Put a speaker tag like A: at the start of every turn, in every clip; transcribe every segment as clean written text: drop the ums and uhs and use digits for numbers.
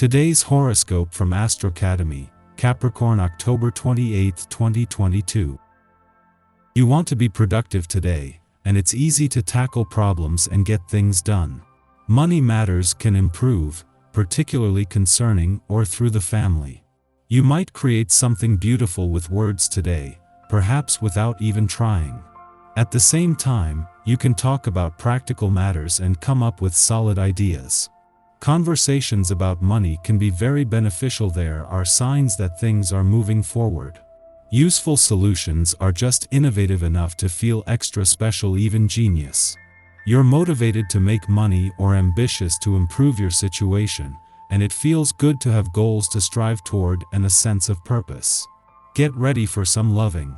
A: Today's horoscope from Astrocademy, Capricorn, October 28, 2022. You want to be productive today, and it's easy to tackle problems and get things done. Money matters can improve, particularly concerning or through the family. You might create something beautiful with words today, perhaps without even trying. At the same time, you can talk about practical matters and come up with solid ideas. Conversations about money can be very beneficial. There are signs that things are moving forward. Useful solutions are just innovative enough to feel extra special, even genius. You're motivated to make money or ambitious to improve your situation, and it feels good to have goals to strive toward and a sense of purpose. Get ready for some loving.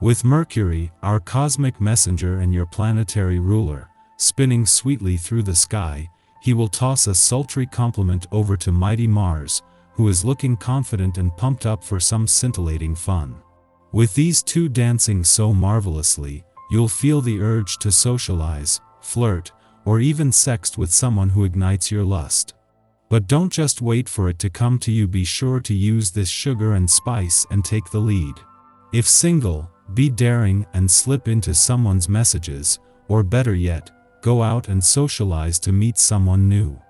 A: With Mercury, our cosmic messenger and your planetary ruler, spinning sweetly through the sky, he will toss a sultry compliment over to mighty Mars, who is looking confident and pumped up for some scintillating fun. With these two dancing so marvelously, you'll feel the urge to socialize, flirt, or even sext with someone who ignites your lust. But don't just wait for it to come to you. Be sure to use this sugar and spice and take the lead. If single, be daring and slip into someone's messages, or better yet, go out and socialize to meet someone new.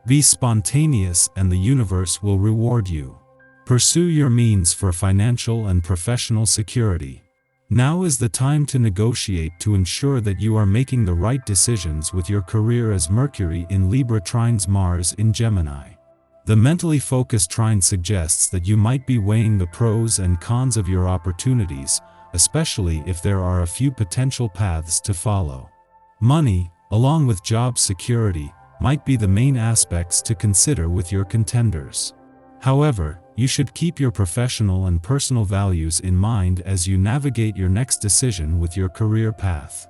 A: Be spontaneous and the universe will reward you. Pursue your means for financial and professional security. Now is the time to negotiate to ensure that you are making the right decisions with your career, as Mercury in Libra trines Mars in Gemini. The mentally focused trine suggests that you might be weighing the pros and cons of your opportunities, especially if there are a few potential paths to follow. Money, along with job security, might be the main aspects to consider with your contenders. However, you should keep your professional and personal values in mind as you navigate your next decision with your career path.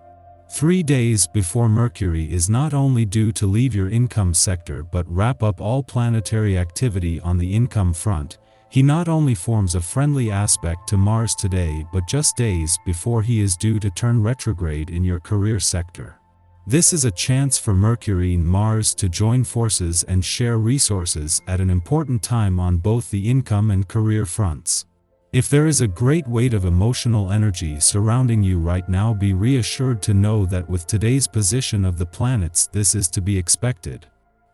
A: 3 days before Mercury is not only due to leave your income sector but wrap up all planetary activity on the income front, he not only forms a friendly aspect to Mars today but just days before he is due to turn retrograde in your career sector. This is a chance for Mercury and Mars to join forces and share resources at an important time on both the income and career fronts. If there is a great weight of emotional energy surrounding you right now, be reassured to know that with today's position of the planets, this is to be expected.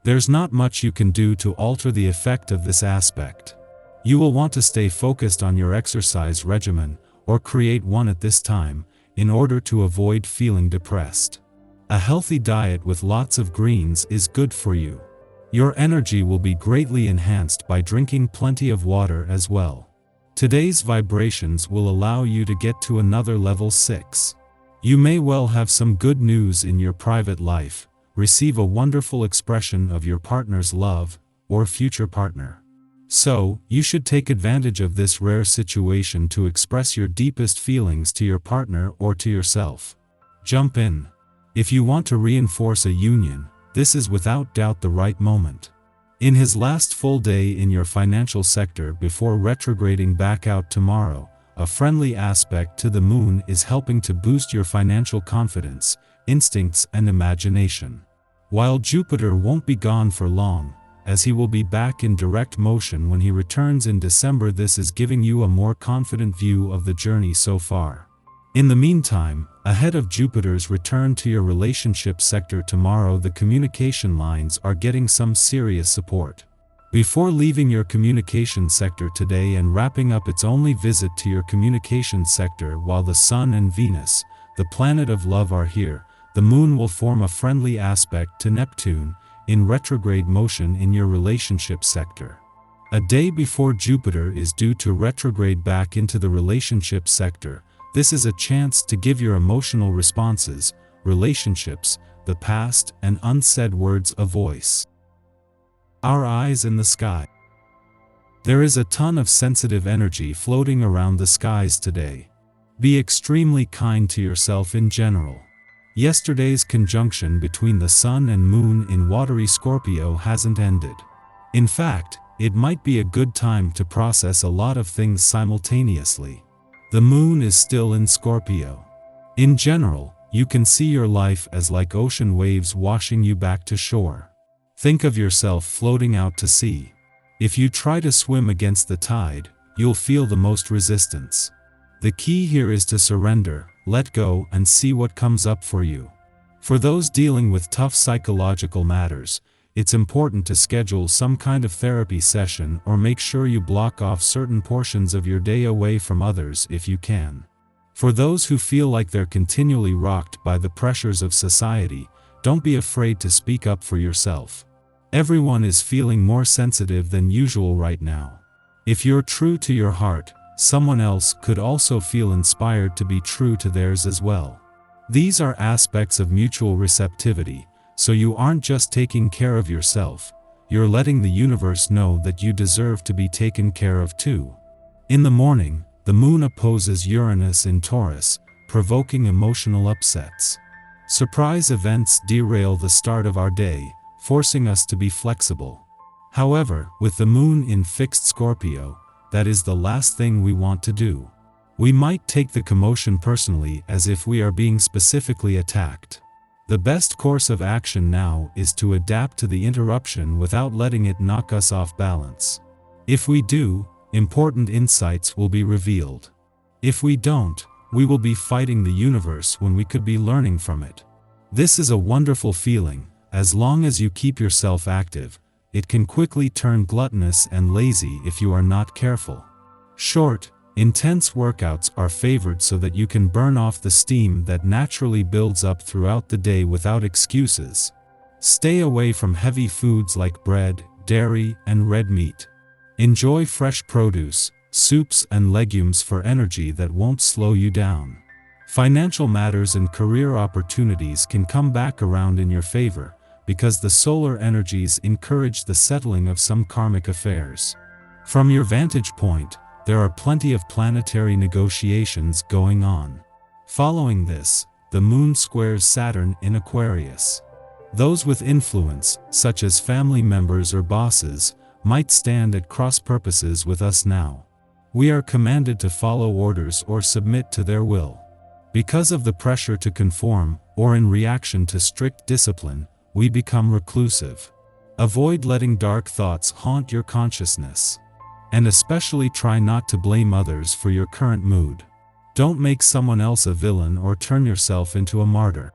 A: There's not much you can do to alter the effect of this aspect. You will want to stay focused on your exercise regimen, or create one at this time, in order to avoid feeling depressed. A healthy diet with lots of greens is good for you. Your energy will be greatly enhanced by drinking plenty of water as well. Today's vibrations will allow you to get to another level 6. You may well have some good news in your private life, receive a wonderful expression of your partner's love, or future partner. So, you should take advantage of this rare situation to express your deepest feelings to your partner or to yourself. Jump in. If you want to reinforce a union, this is without doubt the right moment. In his last full day in your financial sector before retrograding back out tomorrow, a friendly aspect to the moon is helping to boost your financial confidence, instincts, and imagination. While Jupiter won't be gone for long, as he will be back in direct motion when he returns in December, this is giving you a more confident view of the journey so far. In the meantime, ahead of Jupiter's return to your relationship sector tomorrow, the communication lines are getting some serious support. Before leaving your communication sector today and wrapping up its only visit to your communication sector while the Sun and Venus, the planet of love, are here, the Moon will form a friendly aspect to Neptune, in retrograde motion in your relationship sector. A day before Jupiter is due to retrograde back into the relationship sector, this is a chance to give your emotional responses, relationships, the past, and unsaid words a voice. Our eyes in the sky. There is a ton of sensitive energy floating around the skies today. Be extremely kind to yourself in general. Yesterday's conjunction between the Sun and Moon in watery Scorpio hasn't ended. In fact, it might be a good time to process a lot of things simultaneously. The Moon is still in Scorpio. In general, you can see your life as like ocean waves washing you back to shore. Think of yourself floating out to sea. If you try to swim against the tide, you'll feel the most resistance. The key here is to surrender, let go, and see what comes up for you. For those dealing with tough psychological matters, it's important to schedule some kind of therapy session or make sure you block off certain portions of your day away from others if you can. For those who feel like they're continually rocked by the pressures of society, don't be afraid to speak up for yourself. Everyone is feeling more sensitive than usual right now. If you're true to your heart, someone else could also feel inspired to be true to theirs as well. These are aspects of mutual receptivity, so you aren't just taking care of yourself, you're letting the universe know that you deserve to be taken care of too. In the morning, the moon opposes Uranus in Taurus, provoking emotional upsets. Surprise events derail the start of our day, forcing us to be flexible. However, with the moon in fixed Scorpio, that is the last thing we want to do. We might take the commotion personally as if we are being specifically attacked. The best course of action now is to adapt to the interruption without letting it knock us off balance. If we do, important insights will be revealed. If we don't, we will be fighting the universe when we could be learning from it. This is a wonderful feeling. As long as you keep yourself active, it can quickly turn gluttonous and lazy if you are not careful. Short, intense workouts are favored so that you can burn off the steam that naturally builds up throughout the day without excuses. Stay away from heavy foods like bread, dairy, and red meat. Enjoy fresh produce, soups, and legumes for energy that won't slow you down. Financial matters and career opportunities can come back around in your favor, because the solar energies encourage the settling of some karmic affairs. From your vantage point, there are plenty of planetary negotiations going on. Following this, the moon squares Saturn in Aquarius. Those with influence, such as family members or bosses, might stand at cross purposes with us now. We are commanded to follow orders or submit to their will. Because of the pressure to conform, or in reaction to strict discipline, we become reclusive. Avoid letting dark thoughts haunt your consciousness. And especially try not to blame others for your current mood. Don't make someone else a villain or turn yourself into a martyr.